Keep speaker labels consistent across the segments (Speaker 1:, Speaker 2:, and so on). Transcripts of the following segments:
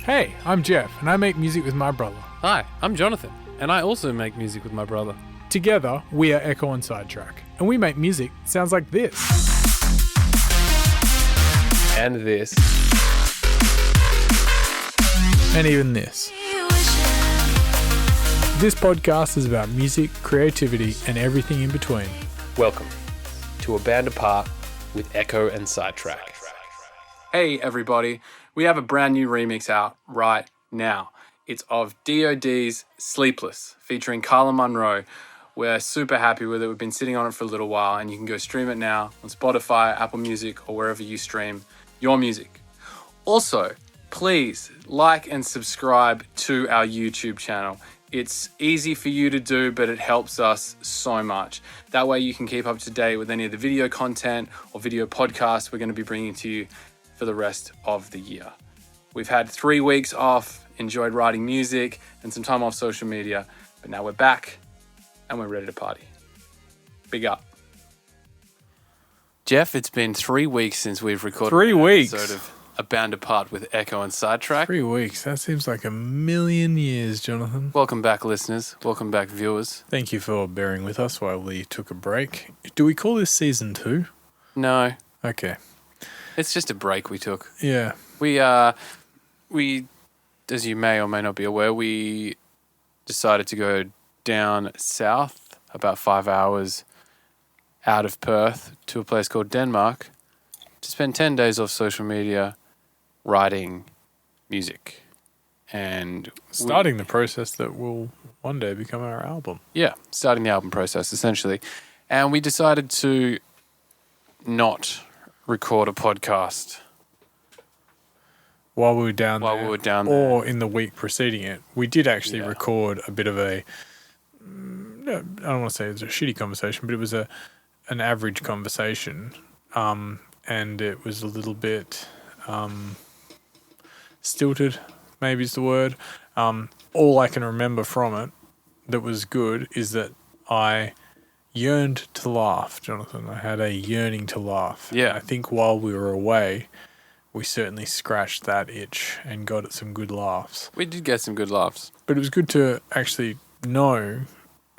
Speaker 1: Hey, I'm Jeff, and I make music with my brother.
Speaker 2: Hi, I'm Jonathan, and I also make music with my brother.
Speaker 1: Together, we are Ekko and Sidetrack, and we make music that sounds like this.
Speaker 2: And this.
Speaker 1: And even this. This podcast is about music, creativity, and everything in between.
Speaker 2: Welcome to A Band Apart with Ekko and Sidetrack. Hey everybody, we have a brand new remix out right now. It's of DOD's Sleepless, featuring Carla Monroe. We're super happy with it. We've been sitting on it for a little while, and you can go stream it now on Spotify, Apple Music, or wherever you stream your music. Also, please like and subscribe to our YouTube channel. It's easy for you to do, but it helps us so much. That way you can keep up to date with any of the video content or video podcasts we're going to be bringing to you for the rest of the year. We've had 3 weeks off, enjoyed writing music and some time off social media, but now we're back and we're ready to party. Big up. Jeff, it's been 3 weeks since we've recorded
Speaker 1: 3 weeks.
Speaker 2: An episode of A Band Apart with Ekko and Sidetrack.
Speaker 1: 3 weeks. That seems like a million years, Jonathan.
Speaker 2: Welcome back, listeners. Welcome back, viewers.
Speaker 1: Thank you for bearing with us while we took a break. Do we call this season 2?
Speaker 2: No,
Speaker 1: Okay.
Speaker 2: it's just a break we took.
Speaker 1: Yeah.
Speaker 2: We, as you may or may not be aware, we decided to go down south about 5 hours out of Perth to a place called Denmark to spend 10 days off social media writing music. And
Speaker 1: Starting the process that will one day become our album.
Speaker 2: starting the album process, essentially. And we decided to not record a podcast
Speaker 1: While we were down
Speaker 2: while
Speaker 1: there.
Speaker 2: we were down there.
Speaker 1: Or in the week preceding it. We did actually
Speaker 2: Yeah.
Speaker 1: record a bit of a, I don't want to say it was a shitty conversation, but it was an average conversation. And it was a little bit stilted, maybe is the word. All I can remember from it that was good is that I yearned to laugh, Jonathan. I had a yearning to laugh.
Speaker 2: Yeah.
Speaker 1: I think while we were away, we certainly scratched that itch and got at some good laughs.
Speaker 2: We did get some good laughs.
Speaker 1: But it was good to actually know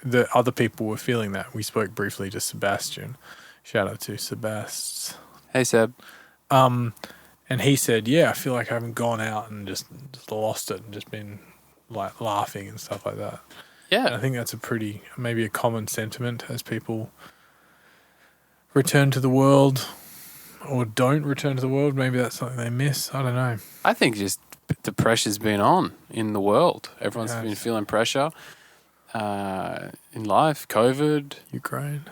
Speaker 1: that other people were feeling that. We spoke briefly to Sebastian. Shout out to Sebast.
Speaker 2: Hey, Seb.
Speaker 1: And he said, yeah, I feel like I haven't gone out and just lost it and just been like laughing and stuff like that. And I
Speaker 2: Yeah.
Speaker 1: think that's maybe a common sentiment as people return to the world or don't return to the world. Maybe that's something they miss. I don't know.
Speaker 2: I think just the pressure's been on in the world. Everyone's
Speaker 1: Yes.
Speaker 2: been feeling pressure in life. COVID,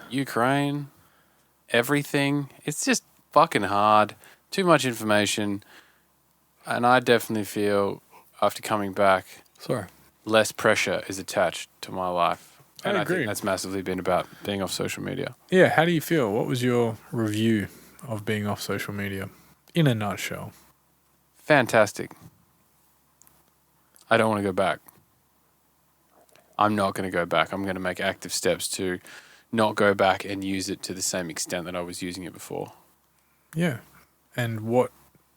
Speaker 2: Ukraine, everything. It's just fucking hard. Too much information. And I definitely feel after coming back,
Speaker 1: Sorry.
Speaker 2: less pressure is attached to my life. And I
Speaker 1: agree.
Speaker 2: think that's massively been about being off social media.
Speaker 1: Yeah, how do you feel? What was your review of being off social media in a nutshell?
Speaker 2: Fantastic. I don't want to go back. I'm not going to go back. I'm going to make active steps to not go back and use it to the same extent that I was using it before.
Speaker 1: Yeah. And what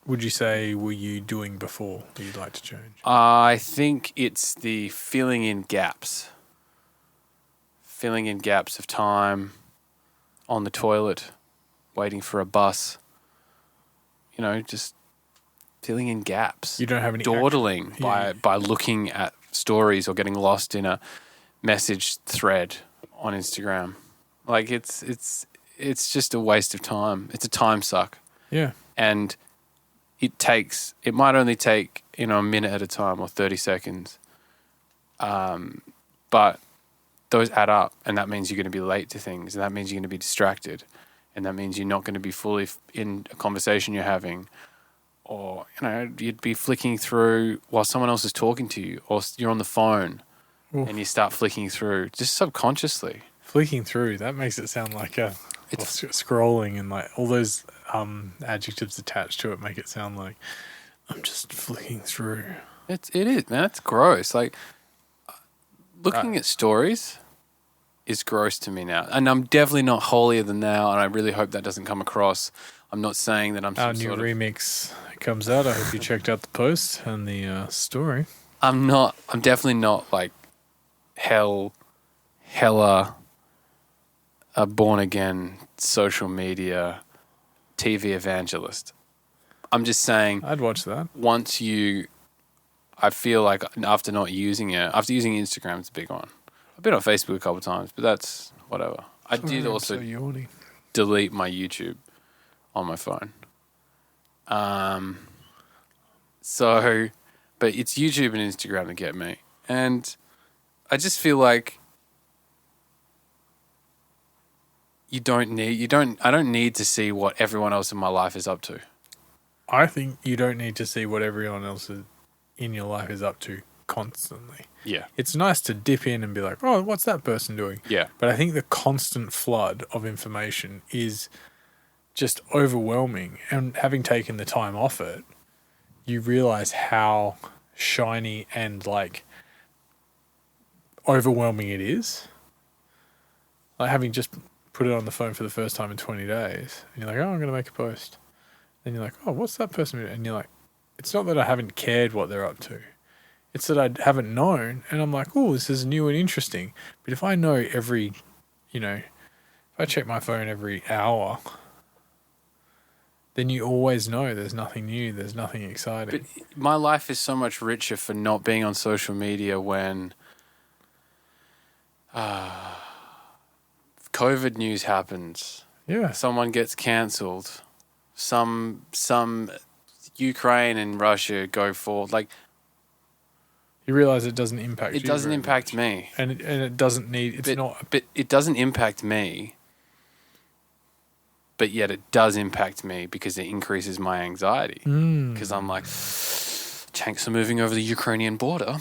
Speaker 1: would you say were you doing before that you'd like to change?
Speaker 2: I think it's the filling in gaps. Filling in gaps of time on the toilet, waiting for a bus. You know, just filling in gaps.
Speaker 1: You don't have any
Speaker 2: Dawdling
Speaker 1: Yeah.
Speaker 2: by looking at stories or getting lost in a message thread on Instagram. Like it's just a waste of time. It's a time suck.
Speaker 1: Yeah.
Speaker 2: And it might only take, a minute at a time or 30 seconds. But those add up, and that means you're going to be late to things, and that means you're going to be distracted, and that means you're not going to be fully in a conversation you're having, or, you'd be flicking through while someone else is talking to you, or you're on the phone
Speaker 1: Oof.
Speaker 2: and you start flicking through just subconsciously.
Speaker 1: Flicking through, that makes it sound like it's scrolling, and like all those adjectives attached to it make it sound like I'm just flicking through.
Speaker 2: It is, man. It's gross. Like, looking at stories is gross to me now. And I'm definitely not holier than thou, and I really hope that doesn't come across I'm not saying that I'm
Speaker 1: Our
Speaker 2: some
Speaker 1: new
Speaker 2: sort of...
Speaker 1: remix comes out. I hope you checked out the post and the story.
Speaker 2: I'm definitely not like hella a born again social media TV evangelist. I'm just saying,
Speaker 1: I'd watch that.
Speaker 2: I feel like after using Instagram, it's a big one. I've been on Facebook a couple of times, but that's whatever. I did also
Speaker 1: so yawny.
Speaker 2: delete my YouTube on my phone. But it's YouTube and Instagram that get me. And I just feel like I don't need to see what everyone else in my life is up to.
Speaker 1: I think you don't need to see what everyone else in your life is up to constantly.
Speaker 2: Yeah.
Speaker 1: It's nice to dip in and be like, oh, what's that person doing?
Speaker 2: Yeah.
Speaker 1: But I think the constant flood of information is just overwhelming. And having taken the time off it, you realize how shiny and like overwhelming it is. Like having just put it on the phone for the first time in 20 days and you're like, oh, I'm going to make a post. Then you're like, oh, what's that person doing? And you're like, it's not that I haven't cared what they're up to. It's that I haven't known. And I'm like, oh, this is new and interesting. But if I know if I check my phone every hour, then you always know there's nothing new, there's nothing exciting.
Speaker 2: But my life is so much richer for not being on social media when COVID news happens.
Speaker 1: Yeah.
Speaker 2: Someone gets cancelled. Some Ukraine and Russia go forward. Like,
Speaker 1: you realize it doesn't impact you.
Speaker 2: It doesn't impact me.
Speaker 1: And it doesn't need,
Speaker 2: But it doesn't impact me. But yet it does impact me because it increases my anxiety. Because I'm like, tanks are moving over the Ukrainian border.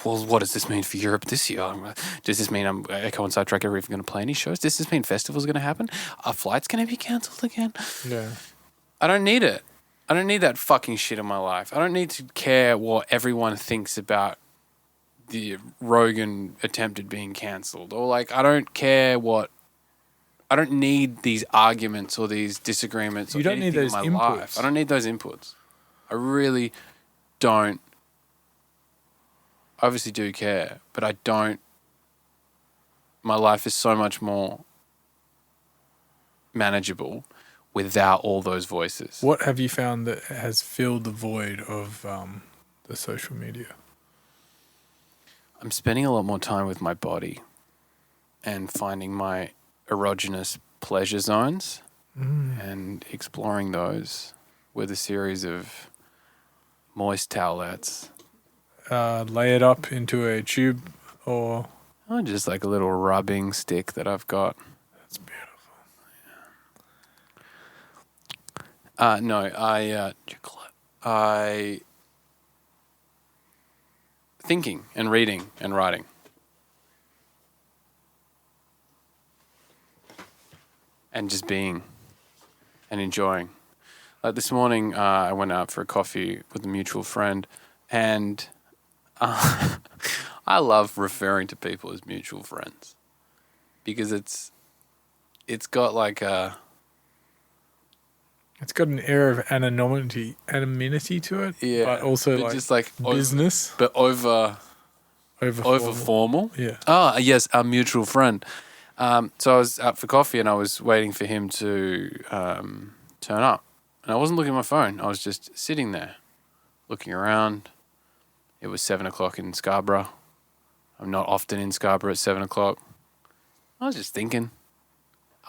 Speaker 2: Well, what does this mean for Europe this year? Does this mean Ekko and Sidetrack are even going to play any shows? Does this mean festivals are going to happen? Are flights going to be cancelled again?
Speaker 1: Yeah.
Speaker 2: I don't need it. I don't need that fucking shit in my life. I don't need to care what everyone thinks about the Rogan attempted being cancelled. Or like, I don't care what... I don't need these arguments or these disagreements.
Speaker 1: You don't need those
Speaker 2: in my
Speaker 1: inputs.
Speaker 2: life. I don't need those inputs. I really don't. I obviously do care, but I don't. My life is so much more manageable without all those voices.
Speaker 1: What have you found that has filled the void of the social media?
Speaker 2: I'm spending a lot more time with my body and finding my erogenous pleasure zones and exploring those with a series of moist towelettes.
Speaker 1: Lay it up into a tube or...
Speaker 2: Oh, just like a little rubbing stick that I've got.
Speaker 1: That's beautiful.
Speaker 2: I thinking and reading and writing. And just being and enjoying. Like this morning, I went out for a coffee with a mutual friend, and I love referring to people as mutual friends because it's got like a...
Speaker 1: It's got an air of anonymity to it,
Speaker 2: Yeah,
Speaker 1: but also
Speaker 2: but
Speaker 1: like
Speaker 2: just like
Speaker 1: business,
Speaker 2: but over formal.
Speaker 1: Yeah.
Speaker 2: Ah, yes, our mutual friend. So I was out for coffee and I was waiting for him to turn up. And I wasn't looking at my phone. I was just sitting there, looking around. It was 7 o'clock in Scarborough. I'm not often in Scarborough at 7 o'clock. I was just thinking.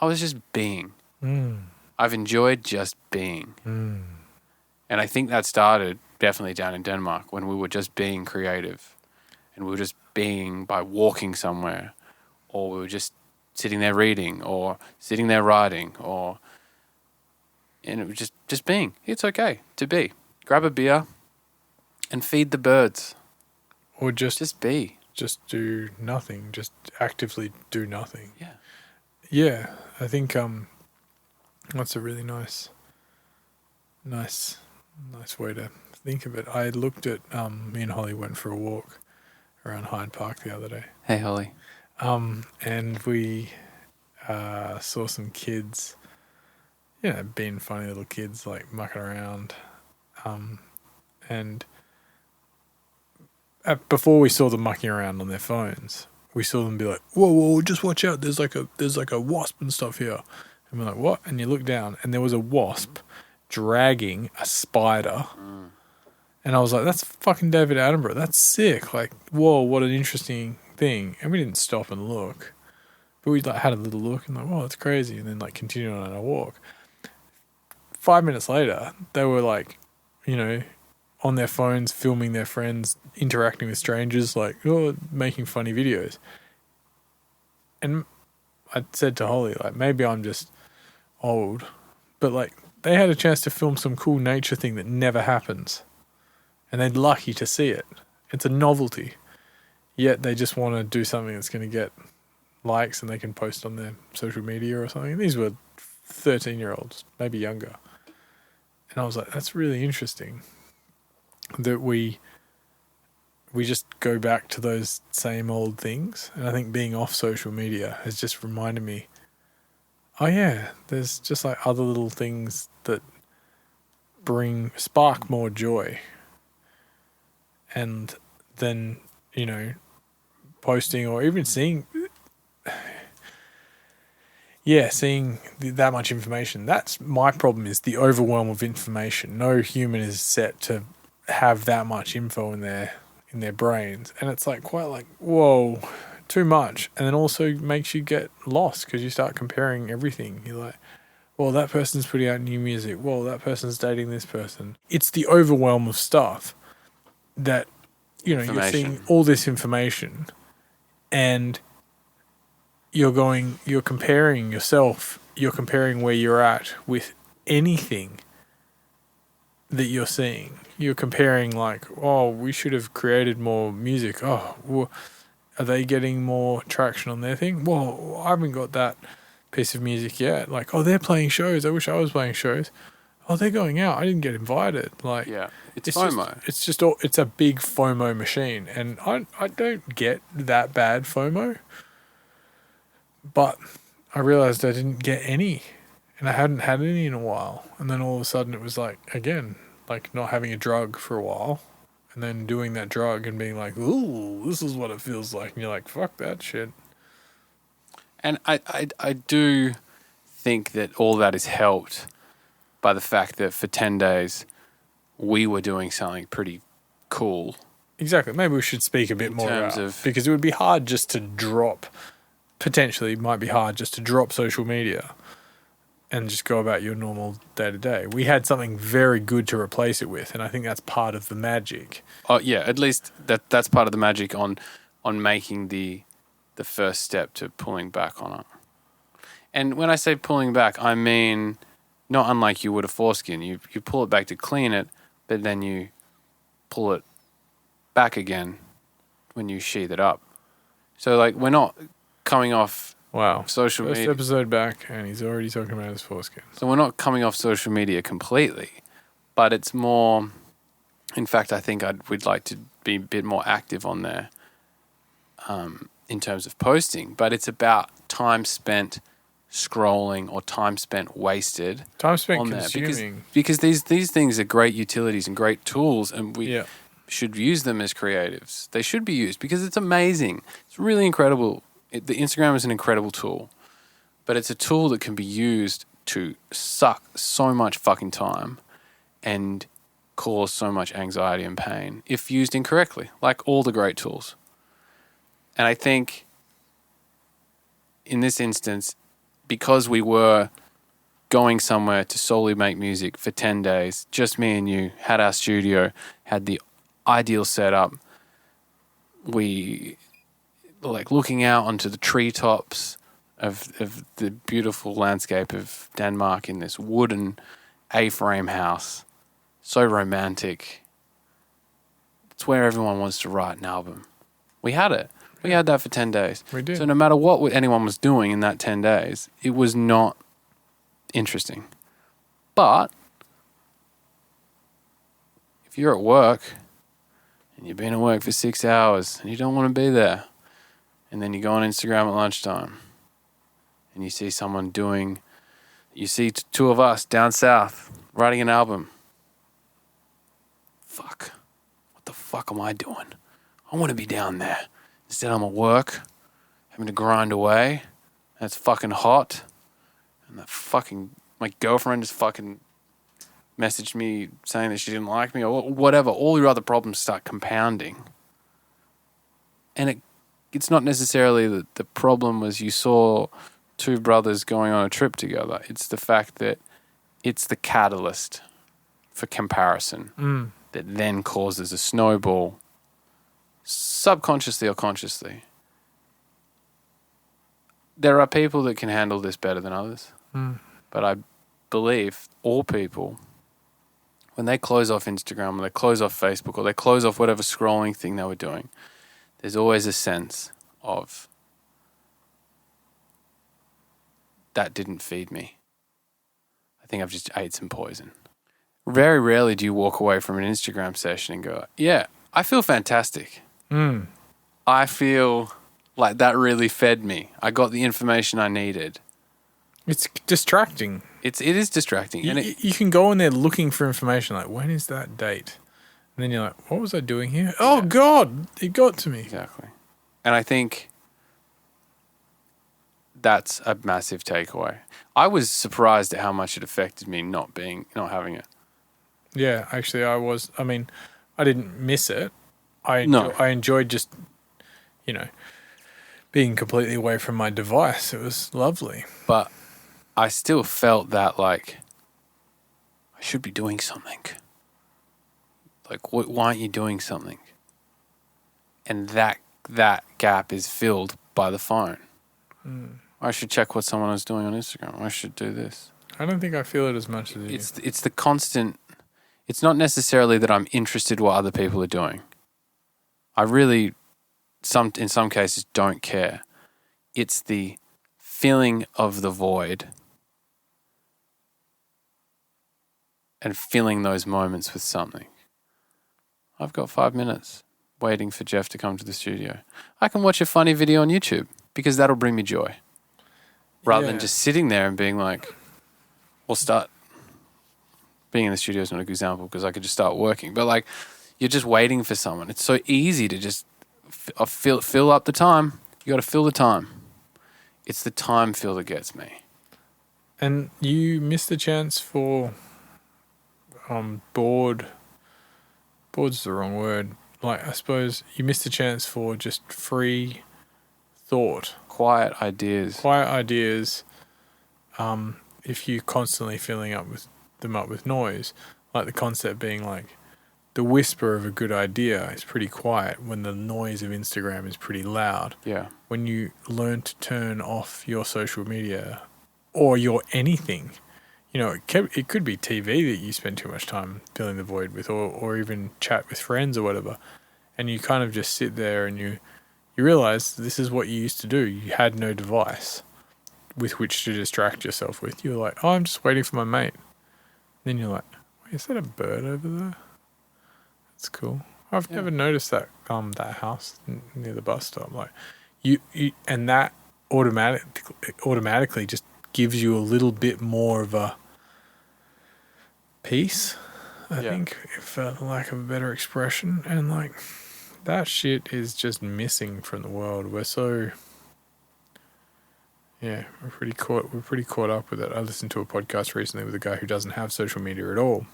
Speaker 2: I was just being. I've enjoyed just being. And I think that started definitely down in Denmark when we were just being creative. And we were just being by walking somewhere. Or we were just sitting there reading or sitting there writing and it was just being. It's okay to be. Grab a beer and feed the birds.
Speaker 1: Or just
Speaker 2: be.
Speaker 1: Just do nothing. Just actively do nothing.
Speaker 2: Yeah.
Speaker 1: Yeah. I think that's a really nice way to think of it. I looked at me and Holly went for a walk around Hyde Park the other day.
Speaker 2: Hey, Holly.
Speaker 1: And we saw some kids, being funny little kids, like mucking around. And before we saw them mucking around on their phones, we saw them be like, whoa, just watch out. There's like a wasp and stuff here. And we're like, what? And you look down and there was a wasp dragging a spider. And I was like, that's fucking David Attenborough. That's sick. Like, whoa, what an interesting thing. And we didn't stop and look. But we like had a little look and like, whoa, that's crazy. And then like continued on our walk. 5 minutes later, they were like, on their phones, filming their friends, interacting with strangers, like, making funny videos. And I said to Holly, like, maybe I'm just old, but like, they had a chance to film some cool nature thing that never happens. And they're lucky to see it. It's a novelty. Yet they just want to do something that's going to get likes and they can post on their social media or something. These were 13-year-olds, maybe younger. And I was like, that's really interesting that we just go back to those same old things. And I think being off social media has just reminded me, oh yeah, there's just like other little things that spark more joy. And then, posting or even seeing that much information. That's my problem, is the overwhelm of information. No human is set to have that much info in their brains. And it's like quite like, whoa, too much. And then also makes you get lost because you start comparing everything. You're like, well, that person's putting out new music. Well, that person's dating this person. It's the overwhelm of stuff that, you're seeing all this information and you're comparing yourself, you're comparing where you're at with anything that you're seeing. You're comparing like, oh, we should have created more music. Oh, well, are they getting more traction on their thing? Well, I haven't got that piece of music yet. Like, oh, they're playing shows. I wish I was playing shows. Oh, they're going out. I didn't get invited. Like,
Speaker 2: yeah, it's FOMO.
Speaker 1: It's a big FOMO machine, and I don't get that bad FOMO, but I realized I didn't get any, and I hadn't had any in a while. And then all of a sudden, it was like again, like not having a drug for a while, and then doing that drug and being like, ooh, this is what it feels like, and you're like, fuck that shit.
Speaker 2: And I do think that all that is helped by the fact that for 10 days we were doing something pretty cool.
Speaker 1: Exactly. Maybe we should speak a bit more about, because it would be hard just to drop, potentially might be hard just to drop social media and just go about your normal day-to-day. We had something very good to replace it with, and I think that's part of the magic.
Speaker 2: Oh yeah, at least that's part of the magic on making the first step to pulling back on it. And when I say pulling back, I mean not unlike you would a foreskin. You pull it back to clean it, but then you pull it back again when you sheath it up. So like we're not coming off social media.
Speaker 1: First episode back and he's already talking about his foreskin.
Speaker 2: So we're not coming off social media completely, but it's more, in fact, I think we'd like to be a bit more active on there in terms of posting, but it's about time spent scrolling or time spent wasted.
Speaker 1: Time spent consuming.
Speaker 2: Because these things are great utilities and great tools, and we should use them as creatives. They should be used because it's amazing. It's really incredible. The Instagram is an incredible tool, but it's a tool that can be used to suck so much fucking time and cause so much anxiety and pain if used incorrectly, like all the great tools. And I think in this instance, because we were going somewhere to solely make music for 10 days, just me and you, had our studio, had the ideal setup. We like looking out onto the treetops of the beautiful landscape of Denmark in this wooden A-frame house. So romantic. It's where everyone wants to write an album. We had it. We had that for 10 days.
Speaker 1: We did.
Speaker 2: So no matter what anyone was doing in that 10 days, it was not interesting. But if you're at work and you've been at work for 6 hours and you don't want to be there, and then you go on Instagram at lunchtime and you see someone doing You see two of us down south writing an album. Fuck. What the fuck am I doing? I want to be down there. Instead, I'm at work, having to grind away. And it's fucking hot. And my girlfriend just fucking messaged me saying that she didn't like me or whatever. All your other problems start compounding. And it's not necessarily that the problem was you saw two brothers going on a trip together. It's the fact that it's the catalyst for comparison that then causes a snowball, subconsciously or consciously. There are people that can handle this better than others. But I believe all people, when they close off Instagram or they close off Facebook or they close off whatever scrolling thing they were doing, there's always a sense of that didn't feed me. I think I've just ate some poison. Very rarely do you walk away from an Instagram session and go, yeah, I feel fantastic. I feel like that really fed me. I got the information I needed.
Speaker 1: It's distracting.
Speaker 2: It is distracting.
Speaker 1: You can go in there looking for information like, when is that date? And then you're like, what was I doing here? Oh, God, it got to me.
Speaker 2: Exactly. And I think that's a massive takeaway. I was surprised at how much it affected me not having it.
Speaker 1: Yeah, actually, I was. I mean, I didn't miss it. I enjoyed just, being completely away from my device. It was lovely.
Speaker 2: But I still felt that, like, I should be doing something. Like, why aren't you doing something? And that gap is filled by the phone. I should check what someone is doing on Instagram. I should do this.
Speaker 1: I don't think I feel it as much as you.
Speaker 2: It's the constant. It's not necessarily that I'm interested what other people are doing. I really, in some cases, don't care. It's the feeling of the void and filling those moments with something. I've got 5 minutes waiting for Jeff to come to the studio. I can watch a funny video on YouTube because that'll bring me joy. Rather than just sitting there and being like, being in the studio is not a good example because I could just start working. But like, you're just waiting for someone. It's so easy to just fill up the time. You got to fill the time. It's the time fill that gets me.
Speaker 1: And you missed the chance for bored's the wrong word. Like, I suppose you missed the chance for just free thought.
Speaker 2: Quiet ideas.
Speaker 1: If you're constantly filling them up with noise, like the concept being like the whisper of a good idea is pretty quiet when the noise of Instagram is pretty loud.
Speaker 2: Yeah.
Speaker 1: When you learn to turn off your social media or your anything, it could be TV that you spend too much time filling the void with, or even chat with friends or whatever, and you kind of just sit there and you realize this is what you used to do. You had no device with which to distract yourself with. You're like, oh, I'm just waiting for my mate. Then you're like, wait, is that a bird over there? That's cool. I've never noticed that that house near the bus stop. Like you and that automatically just gives you a little bit more of a peace, I think, for lack of a better expression. And like that shit is just missing from the world. We're so we're pretty caught up with it. I listened to a podcast recently with a guy who doesn't have social media at all.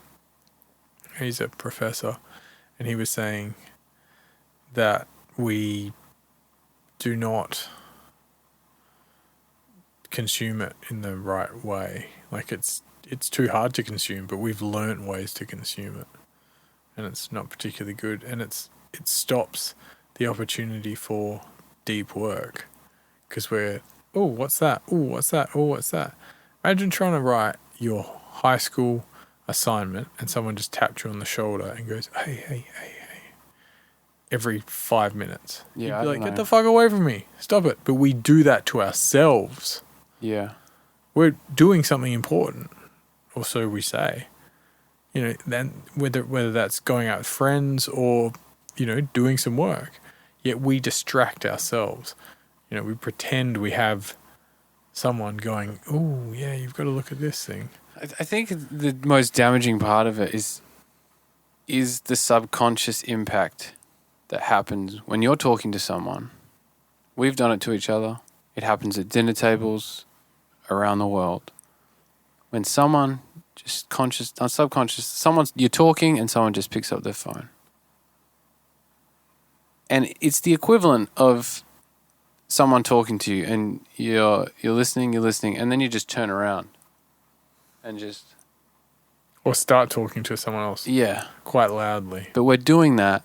Speaker 1: He's a professor, and he was saying that we do not consume it in the right way. Like it's too hard to consume, but we've learnt ways to consume it, and it's not particularly good. And it stops the opportunity for deep work because we're what's that? What's that? What's that? Imagine trying to write your high school assignment and someone just tapped you on the shoulder and goes, hey, every 5 minutes.
Speaker 2: Yeah,
Speaker 1: you'd be like, get the fuck away from me. Stop it. But we do that to ourselves.
Speaker 2: Yeah.
Speaker 1: We're doing something important, or so we say. Then whether that's going out with friends or, doing some work, yet we distract ourselves. We pretend we have someone going, "Oh, yeah, you've got to look at this thing."
Speaker 2: I think the most damaging part of it is the subconscious impact that happens when you're talking to someone. We've done it to each other. It happens at dinner tables around the world. When someone just subconscious, you're talking and someone just picks up their phone. And it's the equivalent of someone talking to you and you're listening, and then you just turn around and just...
Speaker 1: Or start talking to someone else.
Speaker 2: Yeah.
Speaker 1: Quite loudly.
Speaker 2: But we're doing that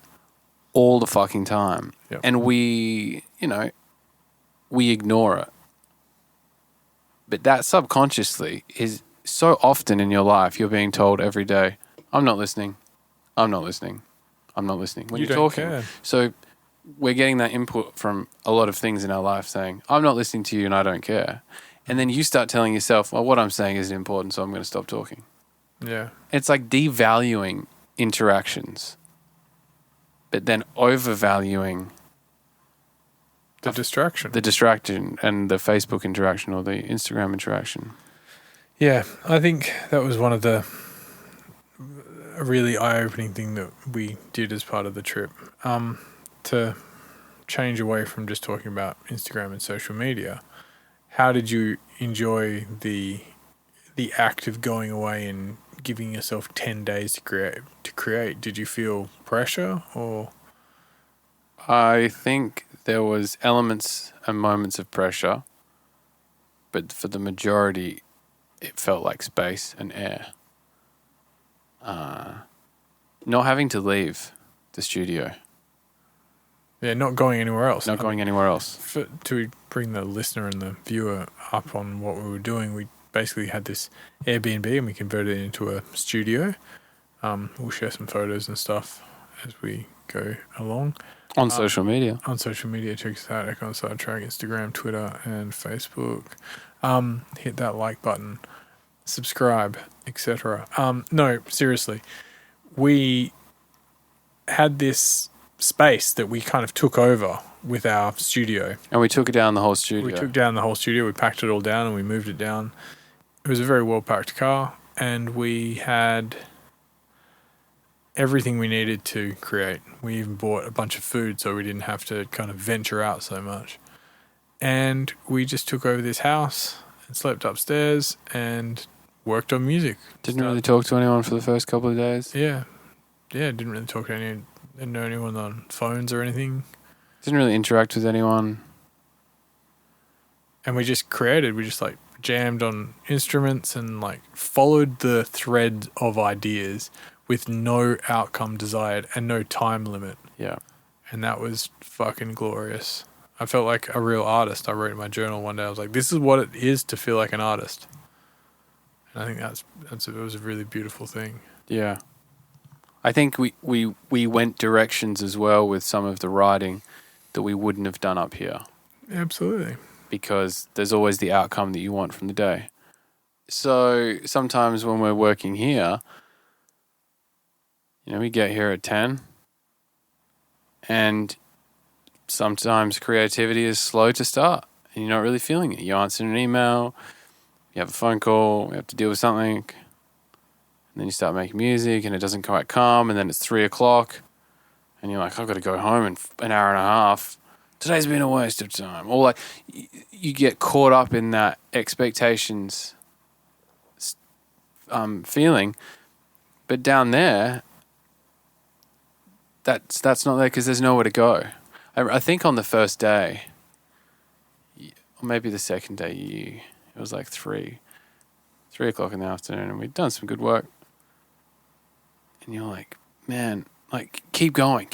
Speaker 2: all the fucking time.
Speaker 1: Yep.
Speaker 2: And we ignore it. But that subconsciously is so often in your life, you're being told every day, I'm not listening. I'm not listening. I'm not listening. When
Speaker 1: You
Speaker 2: you're
Speaker 1: don't
Speaker 2: talking.
Speaker 1: care.
Speaker 2: So we're getting that input from a lot of things in our life saying, I'm not listening to you and I don't care. And then you start telling yourself, well, what I'm saying isn't important, so I'm going to stop talking.
Speaker 1: Yeah.
Speaker 2: It's like devaluing interactions, but then overvaluing
Speaker 1: The distraction.
Speaker 2: the distraction and the Facebook interaction or the Instagram interaction.
Speaker 1: Yeah, I think that was one of a really eye-opening thing that we did as part of the trip, to change away from just talking about Instagram and social media. How did you enjoy the act of going away and giving yourself 10 days to create? Did you feel pressure or?
Speaker 2: I think there was elements and moments of pressure, but for the majority, it felt like space and air. Not having to leave the studio.
Speaker 1: Yeah, not going anywhere else.
Speaker 2: Not going anywhere else.
Speaker 1: To bring the listener and the viewer up on what we were doing, we basically had this Airbnb and we converted it into a studio. We'll share some photos and stuff as we go along.
Speaker 2: On social media.
Speaker 1: On social media, check us out, Ekko Sidetrack, Instagram, Twitter, and Facebook. Hit that like button, subscribe, etc. No, seriously. We had this space that we kind of took over with our studio.
Speaker 2: And we took down the whole studio.
Speaker 1: We took down the whole studio. We packed it all down and we moved it down. It was a very well-packed car, and we had everything we needed to create. We even bought a bunch of food so we didn't have to kind of venture out so much. And we just took over this house and slept upstairs and worked on music.
Speaker 2: Didn't really talk to anyone for the first couple of days.
Speaker 1: Yeah. Yeah, didn't really talk to anyone. Didn't know anyone on phones or anything.
Speaker 2: Didn't really interact with anyone.
Speaker 1: And we just created. We just like jammed on instruments and like followed the thread of ideas with no outcome desired and no time limit.
Speaker 2: Yeah.
Speaker 1: And that was fucking glorious. I felt like a real artist. I wrote in my journal one day, I was like, this is what it is to feel like an artist. And I think it was a really beautiful thing.
Speaker 2: Yeah. I think we went directions as well with some of the writing that we wouldn't have done up here.
Speaker 1: Absolutely.
Speaker 2: Because there's always the outcome that you want from the day. So sometimes when we're working here, we get here at 10 and sometimes creativity is slow to start and you're not really feeling it. You answer an email, you have a phone call, you have to deal with something, and then you start making music and it doesn't quite come, and then it's 3:00 and you're like, I've got to go home in an hour and a half. Today's been a waste of time. Or like you get caught up in that expectations feeling, but down there, that's not there because there's nowhere to go. I think on the first day, or maybe the second day, it was like 3:00 in the afternoon, and we'd done some good work. And you're like, man, like, keep going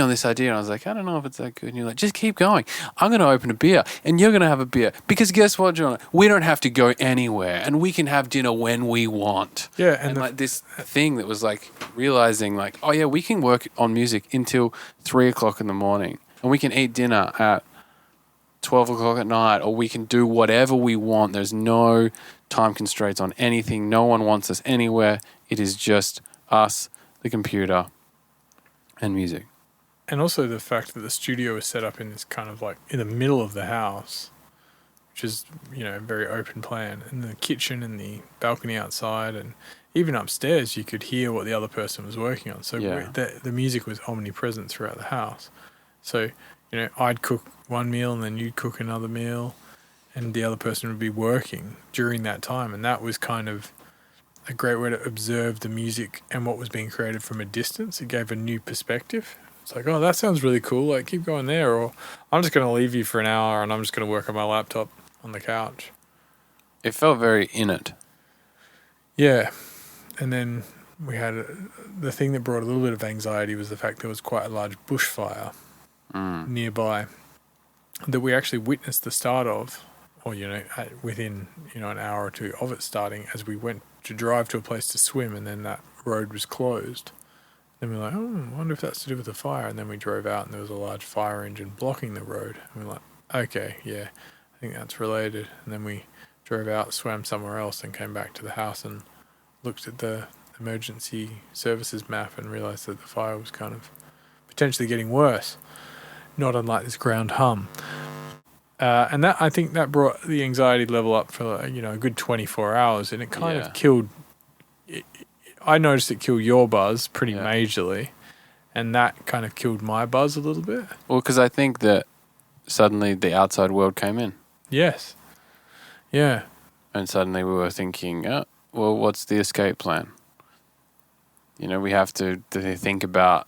Speaker 2: on this idea. And I was like, I don't know if it's that good. And you're like, just keep going. I'm going to open a beer and you're going to have a beer. Because guess what, John? We don't have to go anywhere and we can have dinner when we want.
Speaker 1: Yeah.
Speaker 2: And like this thing that was like realizing like, oh yeah, we can work on music until 3:00 in the morning and we can eat dinner at 12:00 at night, or we can do whatever we want. There's no time constraints on anything. No one wants us anywhere. It is just us, the computer, and music.
Speaker 1: And also the fact that the studio is set up in this kind of like in the middle of the house, which is, a very open plan, and the kitchen and the balcony outside, and even upstairs you could hear what the other person was working on. So the music was omnipresent throughout the house. So, I'd cook one meal and then you'd cook another meal, and the other person would be working during that time. And that was kind of a great way to observe the music and what was being created from a distance. It gave a new perspective. It's like, oh, that sounds really cool. Like, keep going there. Or I'm just going to leave you for an hour and I'm just going to work on my laptop on the couch.
Speaker 2: It felt very in it.
Speaker 1: Yeah. And then we had the thing that brought a little bit of anxiety was the fact there was quite a large bushfire nearby that we actually witnessed the start of, or, within, an hour or two of it starting, as we went to drive to a place to swim, and then that road was closed. Then we're like, oh, I wonder if that's to do with the fire. And then we drove out and there was a large fire engine blocking the road. And we're like, okay, yeah, I think that's related. And then we drove out, swam somewhere else, and came back to the house and looked at the emergency services map and realised that the fire was kind of potentially getting worse, not unlike this ground hum. And that, I think that brought the anxiety level up for, a good 24 hours, and it kind of killed... I noticed it killed your buzz pretty majorly, and that kind of killed my buzz a little bit.
Speaker 2: Well, because I think that suddenly the outside world came in.
Speaker 1: Yes. Yeah.
Speaker 2: And suddenly we were thinking, well, what's the escape plan? We have to think about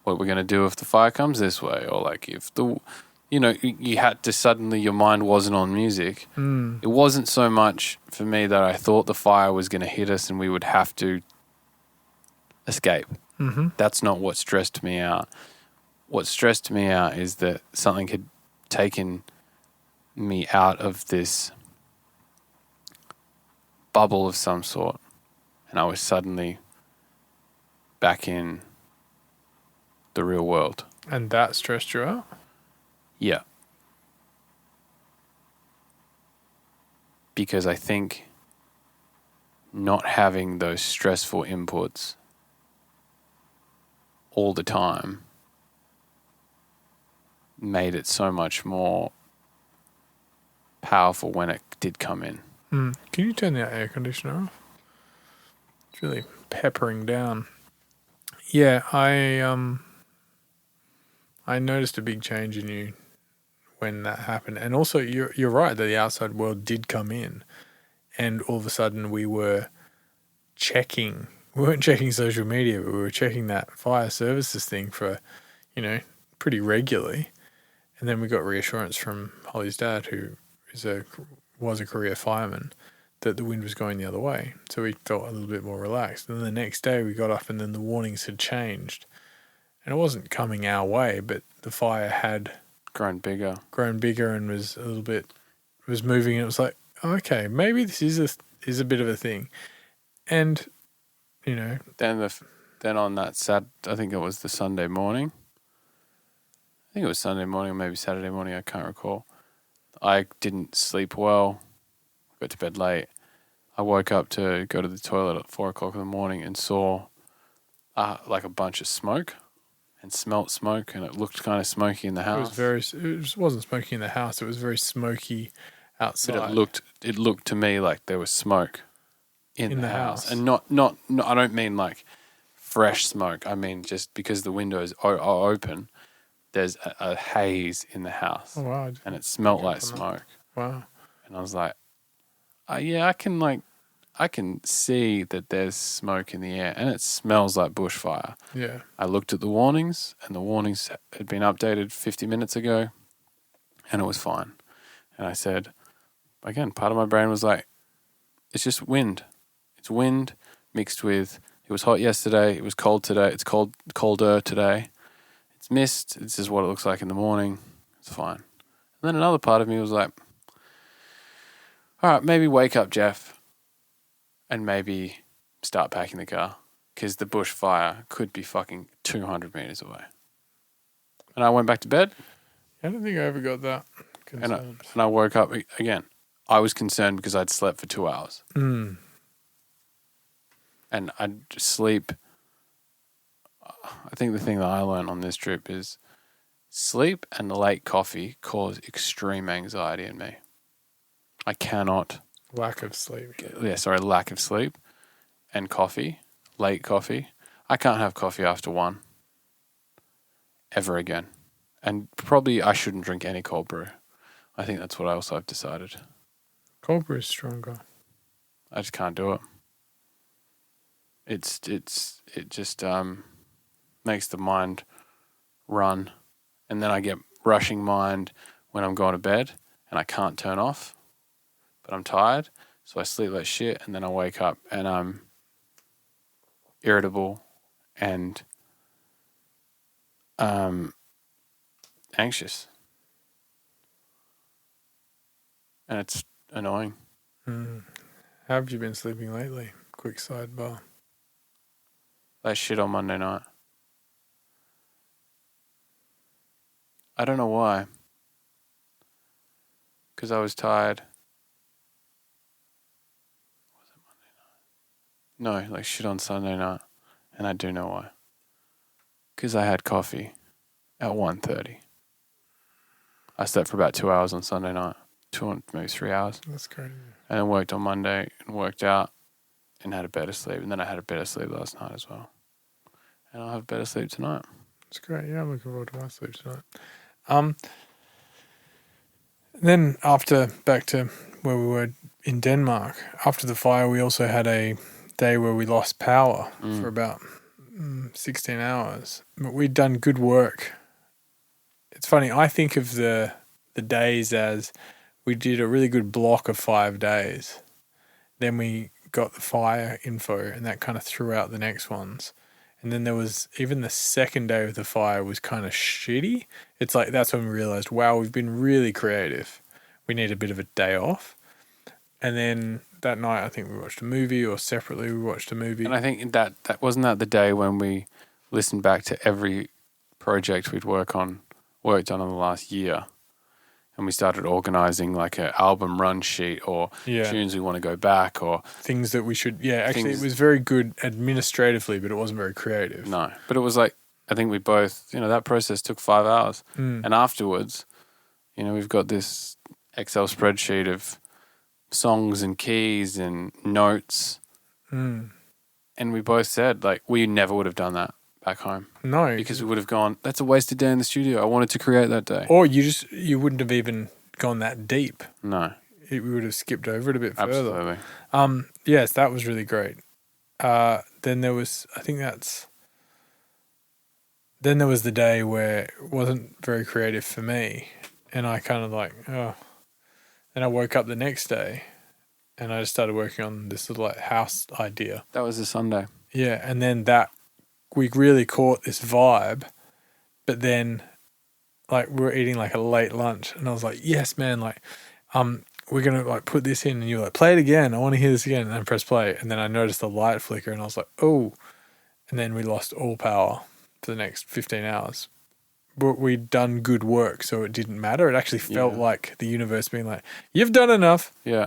Speaker 2: what we're going to do if the fire comes this way, or like if you had to suddenly, your mind wasn't on music. It wasn't so much for me that I thought the fire was going to hit us and we would have to escape. Mm-hmm. That's not what stressed me out. What stressed me out is that something had taken me out of this bubble of some sort, and I was suddenly back in the real world.
Speaker 1: And that stressed you out?
Speaker 2: Yeah. Because I think not having those stressful inputs all the time made it so much more powerful when it did come in.
Speaker 1: Can you turn that air conditioner off? It's really peppering down. Yeah, I noticed a big change in you when that happened. And also, you're right that the outside world did come in, and all of a sudden we weren't checking social media, but we were checking that fire services thing for, pretty regularly. And then we got reassurance from Holly's dad, who was a career fireman, that the wind was going the other way. So we felt a little bit more relaxed. And then the next day we got up and then the warnings had changed. And it wasn't coming our way, but the fire had
Speaker 2: grown bigger
Speaker 1: and was moving, and it was like, oh, okay, maybe this is a bit of a thing. And,
Speaker 2: Then on that I think it was the Sunday morning. I think it was Sunday morning or maybe Saturday morning, I can't recall. I didn't sleep well, got to bed late. I woke up to go to the toilet at 4 o'clock in the morning and saw like a bunch of smoke and smelt smoke, and it looked kind of smoky in the house.
Speaker 1: It wasn't smoky in the house, it was very smoky outside.
Speaker 2: But it looked to me like there was smoke in the house. And not I don't mean like fresh smoke. I mean just because the windows are open, there's a haze in the house. Oh, wow. And it smelled like smoke.
Speaker 1: Wow.
Speaker 2: And I was like, I can see that there's smoke in the air and it smells like bushfire.
Speaker 1: Yeah.
Speaker 2: I looked at the warnings, and the warnings had been updated 50 minutes ago, and it was fine. And I said, again, part of my brain was like, it's just wind. It's wind mixed with, it was hot yesterday, it was cold today, it's colder today. It's mist, this is what it looks like in the morning. It's fine. And then another part of me was like, all right, maybe wake up, Jeff, and maybe start packing the car, because the bushfire could be fucking 200 meters away. And I went back to bed.
Speaker 1: I don't think I ever got that concerned.
Speaker 2: And I woke up again. I was concerned because I'd slept for 2 hours. And I'd just sleep. I think the thing that I learned on this trip is sleep and late coffee cause extreme anxiety in me. I cannot.
Speaker 1: Lack of sleep.
Speaker 2: Lack of sleep and coffee, late coffee. I can't have coffee after 1 ever again. And probably I shouldn't drink any cold brew. I think that's what else I've decided.
Speaker 1: Cold brew is stronger.
Speaker 2: I just can't do it. It just makes the mind run, and then I get rushing mind when I'm going to bed, and I can't turn off, but I'm tired, so I sleep like shit, and then I wake up and I'm irritable and anxious, and it's annoying.
Speaker 1: Mm. How have you been sleeping lately? Quick sidebar.
Speaker 2: That shit on Monday night. I don't know why. Because I was tired. Was it Monday night? No, like shit on Sunday night. And I do know why. Because I had coffee at 1:30. I slept for about 2 hours on Sunday night. 2, maybe 3 hours.
Speaker 1: That's great.
Speaker 2: And then worked on Monday and worked out and had a better sleep. And then I had a better sleep last night as well. And I'll have better sleep tonight.
Speaker 1: That's great. Yeah, I'm looking forward to my sleep tonight. Then back to where we were in Denmark, after the fire, we also had a day where we lost power for about 16 hours. But we'd done good work. It's funny, I think of the days as we did a really good block of 5 days. Then we got the fire info, and that kind of threw out the next ones. And then there was even the second day of the fire was kind of shitty. It's like that's when we realized, wow, we've been really creative. We need a bit of a day off. And then that night, I think we watched a movie, or separately we watched a movie.
Speaker 2: And I think that wasn't that the day when we listened back to every project we'd worked on in the last year. And we started organizing like an album run sheet or tunes we want to go back or
Speaker 1: things that we should. Yeah, actually, it was very good administratively, but it wasn't very creative.
Speaker 2: No, but it was like, I think we both, that process took 5 hours. And afterwards, we've got this Excel spreadsheet of songs and keys and notes. And we both said, like, we never would have done that back home.
Speaker 1: No.
Speaker 2: Because we would have gone, that's a wasted day in the studio. I wanted to create that day.
Speaker 1: Or you wouldn't have even gone that deep.
Speaker 2: No.
Speaker 1: We would have skipped over it a bit further.
Speaker 2: Absolutely.
Speaker 1: Yes, that was really great. Then there was the day where it wasn't very creative for me. And I kind of then I woke up the next day and I just started working on this little like house idea.
Speaker 2: That was a Sunday.
Speaker 1: Yeah. And then we really caught this vibe, but then like we were eating like a late lunch and I was like, yes, man, like, we're going to like put this in, and you were like, play it again. I want to hear this again. And I pressed play. And then I noticed the light flicker and I was like, oh, and then we lost all power for the next 15 hours. But we'd done good work, so it didn't matter. It actually felt like the universe being like, you've done enough.
Speaker 2: Yeah.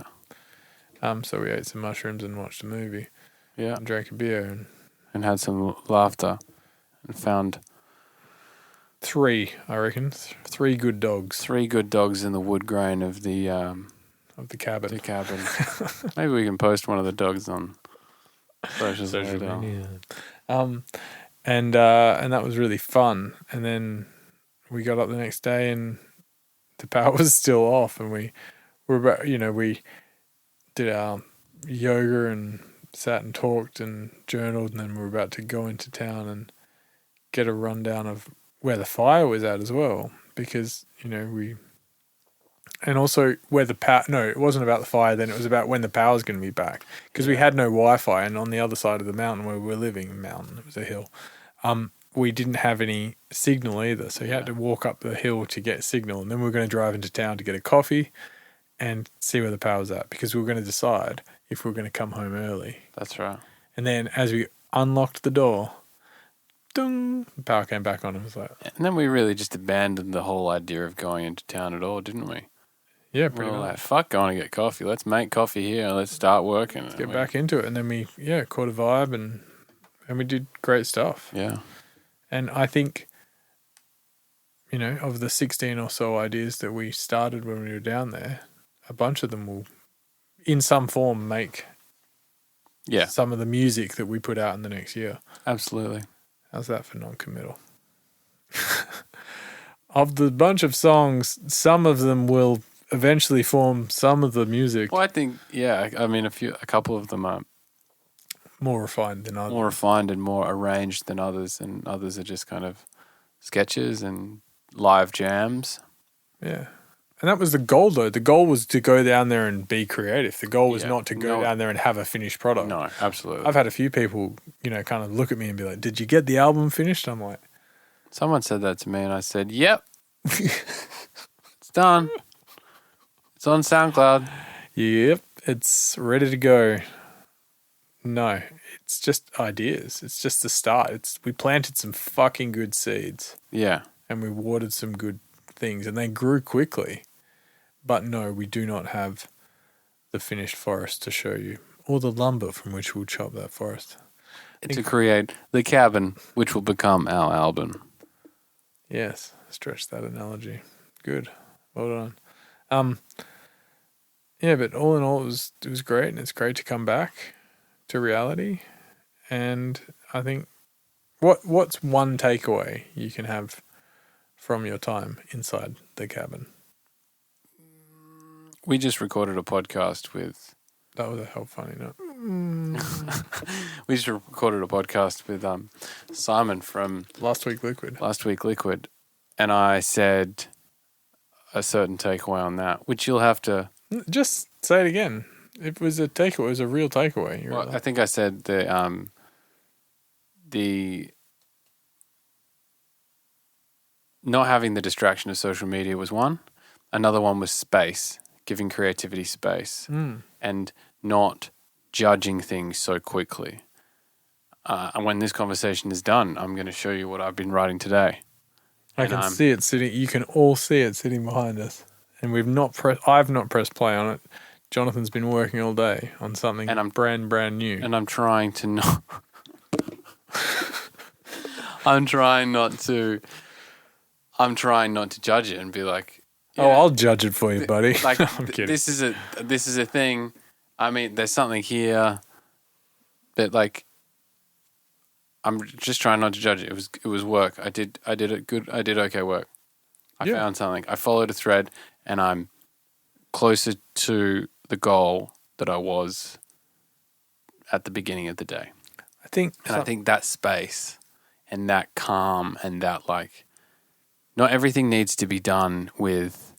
Speaker 1: So we ate some mushrooms and watched a movie.
Speaker 2: Yeah.
Speaker 1: And drank a beer
Speaker 2: and had some laughter and found
Speaker 1: 3, I reckon. 3 good dogs.
Speaker 2: 3 good dogs in the wood grain of the
Speaker 1: cabin.
Speaker 2: The cabin. Maybe we can post one of the dogs on social media.
Speaker 1: And that was really fun. And then we got up the next day and the power was still off, and we did our yoga and sat and talked and journaled, and then we were about to go into town and get a rundown of where the fire was at as well, because and also where the power. No, it wasn't about the fire. Then it was about when the power's going to be back, because we had no Wi-Fi, and on the other side of the mountain where we were living, it was a hill. We didn't have any signal either, so you had to walk up the hill to get signal, and then we were going to drive into town to get a coffee and see where the power's at, because we were going to decide if we were going to come home early.
Speaker 2: That's right.
Speaker 1: And then as we unlocked the door, ding, the power came back on, and it was like...
Speaker 2: And then we really just abandoned the whole idea of going into town at all, didn't we?
Speaker 1: Yeah, pretty much.
Speaker 2: Like, fuck going to get coffee. Let's make coffee here. Let's start working.
Speaker 1: Let's get back into it. And then we, caught a vibe and we did great stuff.
Speaker 2: Yeah.
Speaker 1: And I think, of the 16 or so ideas that we started when we were down there, a bunch of them will, in some form, make some of the music that we put out in the next year.
Speaker 2: Absolutely.
Speaker 1: How's that for non-committal? Of the bunch of songs, some of them will eventually form some of the music.
Speaker 2: Well, I think, I mean, a couple of them are
Speaker 1: more refined than others.
Speaker 2: More refined and more arranged than others, and others are just kind of sketches and live jams.
Speaker 1: Yeah. And that was the goal, though. The goal was to go down there and be creative. The goal was not to go down there and have a finished product.
Speaker 2: No, absolutely.
Speaker 1: I've had a few people, kind of look at me and be like, did you get the album finished? I'm like...
Speaker 2: Someone said that to me and I said, yep. It's done. It's on SoundCloud.
Speaker 1: Yep. It's ready to go. No, it's just ideas. It's just the start. We planted some fucking good seeds.
Speaker 2: Yeah.
Speaker 1: And we watered some good things and they grew quickly. But no, we do not have the finished forest to show you, or the lumber from which we'll chop that forest.
Speaker 2: To create the cabin, which will become our album.
Speaker 1: Yes, stretch that analogy. Good. Well done. Yeah, but all in all, it was great, and it's great to come back to reality. And I think what's one takeaway you can have from your time inside the cabin?
Speaker 2: We just recorded a podcast with...
Speaker 1: That was a hell funny note.
Speaker 2: We just recorded a podcast with Simon from...
Speaker 1: Last Week Liquid. And
Speaker 2: I said a certain takeaway on that, which you'll have to...
Speaker 1: Just say it again. It was a takeaway. It was a real takeaway.
Speaker 2: Well, I think I said the not having the distraction of social media was one. Another one was space, giving creativity space, and not judging things so quickly. And when this conversation is done, I'm going to show you what I've been writing today.
Speaker 1: I can see it sitting. You can all see it sitting behind us, and I've not pressed play on it. Jonathan's been working all day on something, and I'm brand new.
Speaker 2: And I'm trying to not. I'm trying not to judge it and be like,
Speaker 1: I'll judge it for you, buddy.
Speaker 2: Like,
Speaker 1: I'm kidding.
Speaker 2: This is a thing. I mean, there's something here that, like, I'm just trying not to judge it. It was work. I did it good. I did okay work. I found something. I followed a thread, and I'm closer to the goal that I was at the beginning of the day. I think that space and that calm and that, like, not everything needs to be done with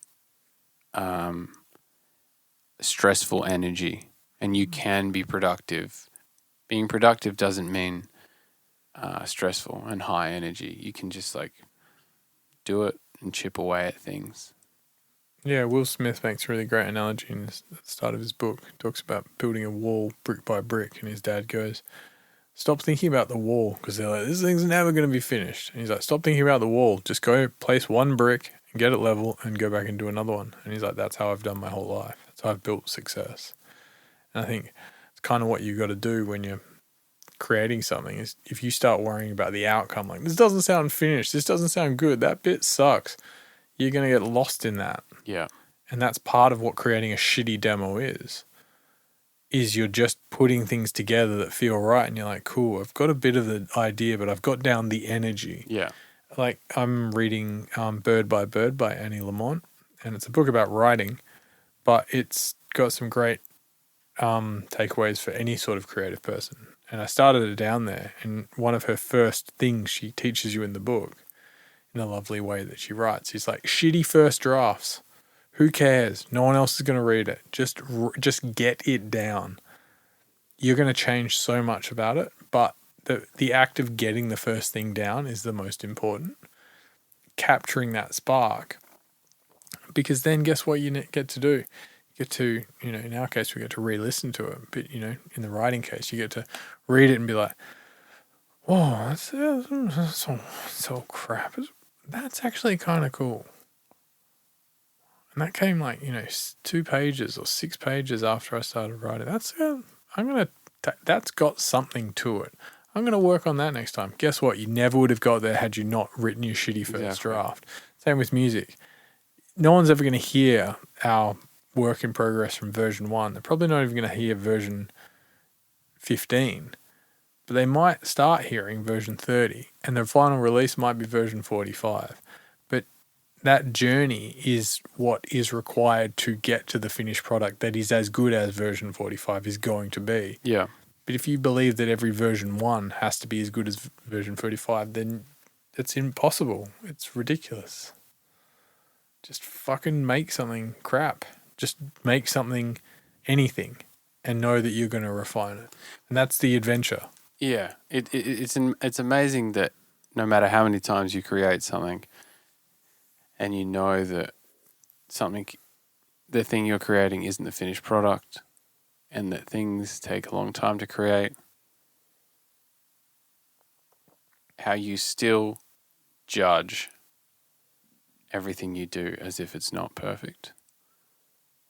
Speaker 2: stressful energy, and you can be productive. Being productive doesn't mean stressful and high energy. You can just, like, do it and chip away at things.
Speaker 1: Yeah, Will Smith makes a really great analogy in the start of his book. He talks about building a wall brick by brick, and his dad goes, stop thinking about the wall, because they're like, this thing's never going to be finished. And he's like, stop thinking about the wall. Just go place one brick and get it level and go back and do another one. And he's like, that's how I've done my whole life. That's how I've built success. And I think it's kind of what you got to do when you're creating something, is if you start worrying about the outcome, like, this doesn't sound finished, this doesn't sound good, that bit sucks, you're going to get lost in that.
Speaker 2: Yeah.
Speaker 1: And that's part of what creating a shitty demo is you're just putting things together that feel right, and you're like, cool, I've got a bit of the idea, but I've got down the energy.
Speaker 2: Yeah.
Speaker 1: Like, I'm reading Bird by Bird by Annie Lamont, and it's a book about writing, but it's got some great takeaways for any sort of creative person. And I started it down there, and one of her first things she teaches you in the book, in a lovely way that she writes, is like, shitty first drafts. Who cares? No one else is going to read it. Just get it down. You're going to change so much about it, but the act of getting the first thing down is the most important. Capturing that spark. Because then guess what you get to do? You get to, in our case, we get to re-listen to it. But, in the writing case, you get to read it and be like, whoa, that's so crap. That's actually kind of cool. And that came 2 pages or 6 pages after I started writing. That's got something to it. I'm going to work on that next time. Guess what? You never would have got there had you not written your shitty first draft. Same with music. No one's ever going to hear our work in progress from version 1. They're probably not even going to hear version 15, but they might start hearing version 30, and their final release might be version 45. But that journey is what is required to get to the finished product that is as good as version 45 is going to be.
Speaker 2: Yeah.
Speaker 1: But if you believe that every version 1 has to be as good as version 35, then it's impossible. It's ridiculous. Just fucking make something crap. Just make something, anything, and know that you're going to refine it. And that's the adventure.
Speaker 2: Yeah. It's amazing that no matter how many times you create something and you know that the thing you're creating isn't the finished product and that things take a long time to create, how you still judge everything you do as if it's not perfect.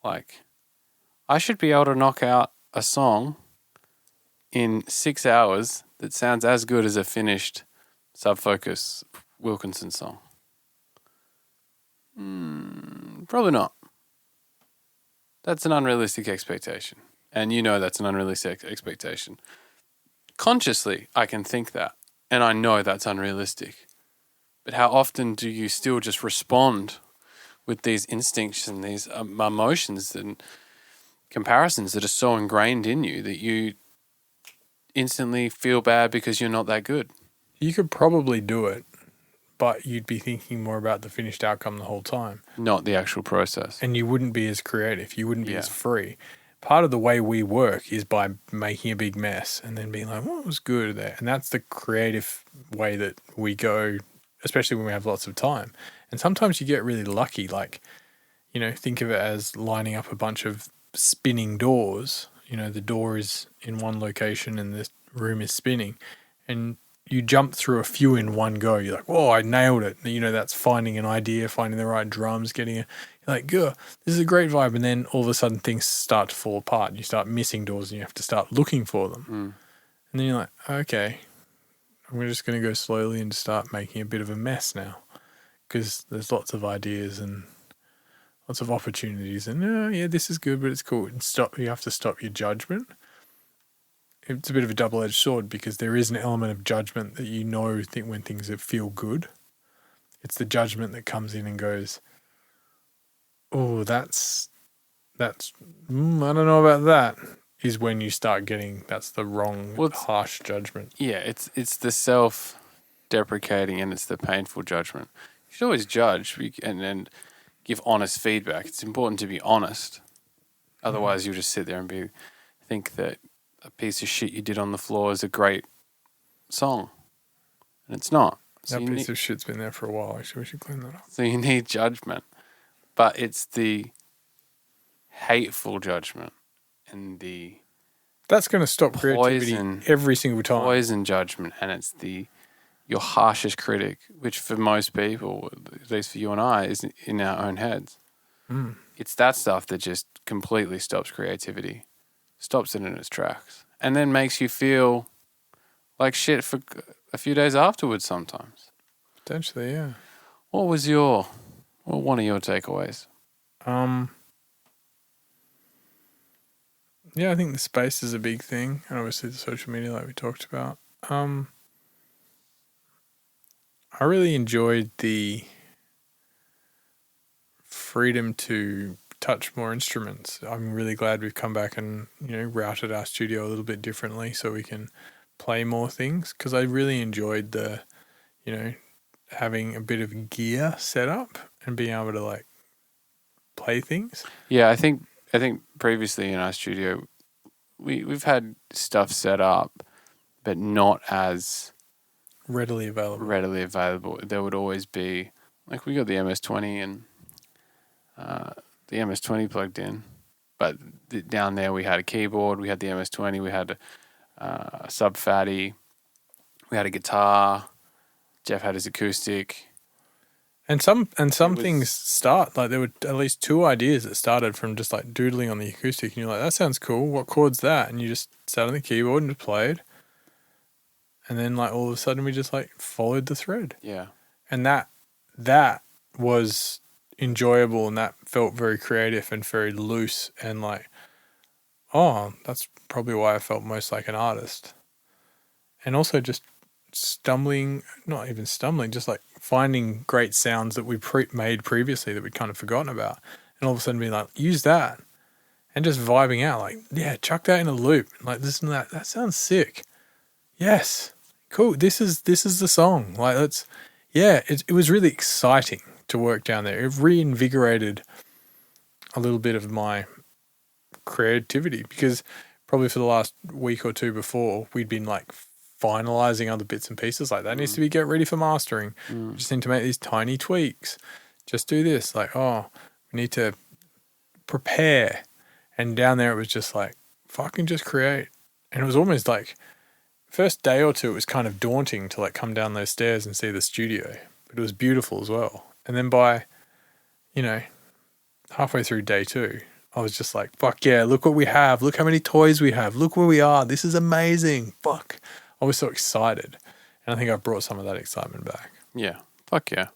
Speaker 2: Like, I should be able to knock out a song in 6 hours that sounds as good as a finished Subfocus Wilkinson song. Probably not. That's an unrealistic expectation. And you know that's an unrealistic expectation. Consciously, I can think that. And I know that's unrealistic. But how often do you still just respond with these instincts and these emotions and comparisons that are so ingrained in you that you instantly feel bad because you're not that good?
Speaker 1: You could probably do it, but you'd be thinking more about the finished outcome the whole time.
Speaker 2: Not the actual process.
Speaker 1: And you wouldn't be as creative. You wouldn't be as free. Part of the way we work is by making a big mess and then being like, what was good there? And that's the creative way that we go, especially when we have lots of time. And sometimes you get really lucky. Like, you know, think of it as lining up a bunch of spinning doors. You know, the door is in one location and the room is spinning. And you jump through a few in one go. You're like, whoa, I nailed it. You know, that's finding an idea, finding the right drums, you're like, good, this is a great vibe. And then all of a sudden things start to fall apart. You start missing doors and you have to start looking for them. And then you're like, okay, I'm just going to go slowly and start making a bit of a mess now because there's lots of ideas and lots of opportunities. And yeah, this is good, but it's cool. And you have to stop your judgment. It's a bit of a double-edged sword because there is an element of judgment that when things feel good. It's the judgment that comes in and goes, oh, that's I don't know about that, is when you start getting, that's the wrong, harsh judgment.
Speaker 2: Yeah, it's the self-deprecating and it's the painful judgment. You should always judge and give honest feedback. It's important to be honest. Otherwise, you'll just sit there and think that a piece of shit you did on the floor is a great song. And it's not.
Speaker 1: That piece of shit's been there for a while. Actually, we should clean that up.
Speaker 2: So you need judgment. But it's the hateful judgment and
Speaker 1: that's going to stop creativity every single time.
Speaker 2: Poison judgment, and it's your harshest critic, which for most people, at least for you and I, is in our own heads. It's that stuff that just completely stops creativity, stops it in its tracks, and then makes you feel like shit for a few days afterwards sometimes.
Speaker 1: Potentially, yeah.
Speaker 2: What was one of your takeaways?
Speaker 1: Yeah, I think the space is a big thing, and obviously the social media like we talked about. I really enjoyed the freedom to touch more instruments. I'm really glad we've come back and, routed our studio a little bit differently so we can play more things, because I really enjoyed the, having a bit of gear set up and being able to play things.
Speaker 2: Yeah, I think previously in our studio we've had stuff set up but not as
Speaker 1: readily available.
Speaker 2: There would always be, we got the MS-20 and the MS-20 plugged in, but down there we had a keyboard, we had the MS-20, we had a sub-fatty, we had a guitar, Jeff had his acoustic.
Speaker 1: And some things start, there were at least 2 ideas that started from just doodling on the acoustic, and you're like, that sounds cool, what chord's that? And you just sat on the keyboard and just played. And then all of a sudden we just followed the thread.
Speaker 2: Yeah.
Speaker 1: And that was enjoyable, and that felt very creative and very loose, and like, oh, that's probably why I felt most like an artist. And also just not even stumbling, just like finding great sounds that we made previously that we'd kind of forgotten about, and all of a sudden being like, use that, and just vibing out, like, yeah, chuck that in a loop, like listen to that. That sounds sick. Yes, cool. This is the song. Like, it was really exciting to work down there. It reinvigorated a little bit of my creativity, because probably for the last week or two before, we'd been like finalizing other bits and pieces, like that needs to be get ready for mastering. We just need to make these tiny tweaks. Just do this. Like, oh, we need to prepare. And down there, it was just like, fucking just create. And it was almost like, first day or two, it was kind of daunting to like come down those stairs and see the studio, but it was beautiful as well. And then by, halfway through day 2, I was just like, fuck yeah, look what we have. Look how many toys we have. Look where we are. This is amazing. Fuck. I was so excited. And I think I brought some of that excitement back.
Speaker 2: Yeah. Fuck yeah.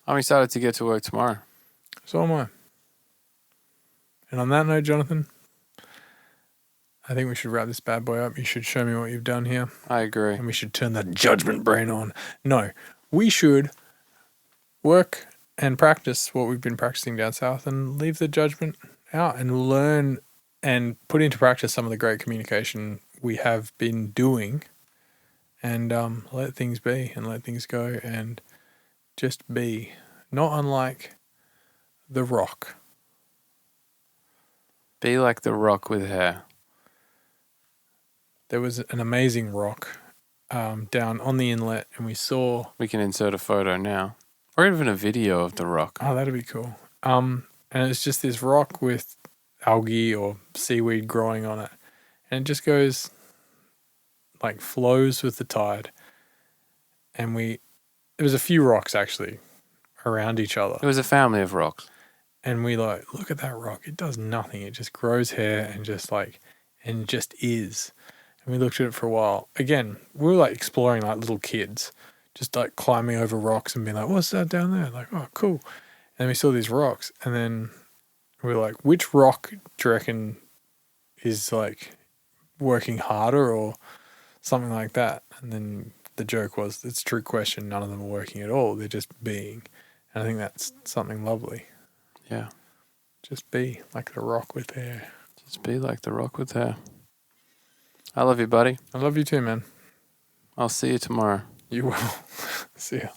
Speaker 2: I'm excited to get to work tomorrow.
Speaker 1: So am I. And on that note, Jonathan, I think we should wrap this bad boy up. You should show me what you've done here.
Speaker 2: I agree.
Speaker 1: And we should turn that judgment brain on. No, we should work and practice what we've been practicing down south and leave the judgment out and learn and put into practice some of the great communication we have been doing, and let things be and let things go and just be. Not unlike The Rock.
Speaker 2: Be like The Rock with hair.
Speaker 1: There was an amazing rock down on the inlet, and we saw...
Speaker 2: We can insert a photo now. Or even a video of The Rock.
Speaker 1: Oh, that'd be cool. And it's just this rock with algae or seaweed growing on it. And it just goes, like, flows with the tide. And there was a few rocks, actually, around each other.
Speaker 2: It was a family of rocks.
Speaker 1: And we like, look at that rock. It does nothing. It just grows hair and just is. And we looked at it for a while. Again, we were like exploring like little kids, just like climbing over rocks and being like, what's that down there? Like, oh, cool. And then we saw these rocks, and then we were like, which rock do you reckon is like working harder or something like that? And then the joke was, it's a trick question. None of them are working at all. They're just being. And I think that's something lovely.
Speaker 2: Yeah.
Speaker 1: Just be like the rock with hair.
Speaker 2: Just be like The Rock with hair. I love you, buddy.
Speaker 1: I love you too, man.
Speaker 2: I'll see you tomorrow.
Speaker 1: You will. See ya.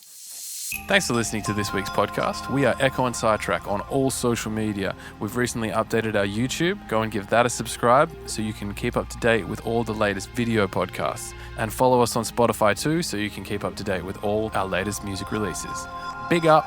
Speaker 2: Thanks for listening to this week's podcast. We are Ekko and Sidetrack on all social media. We've recently updated our YouTube. Go and give that a subscribe so you can keep up to date with all the latest video podcasts. And follow us on Spotify too so you can keep up to date with all our latest music releases. Big up.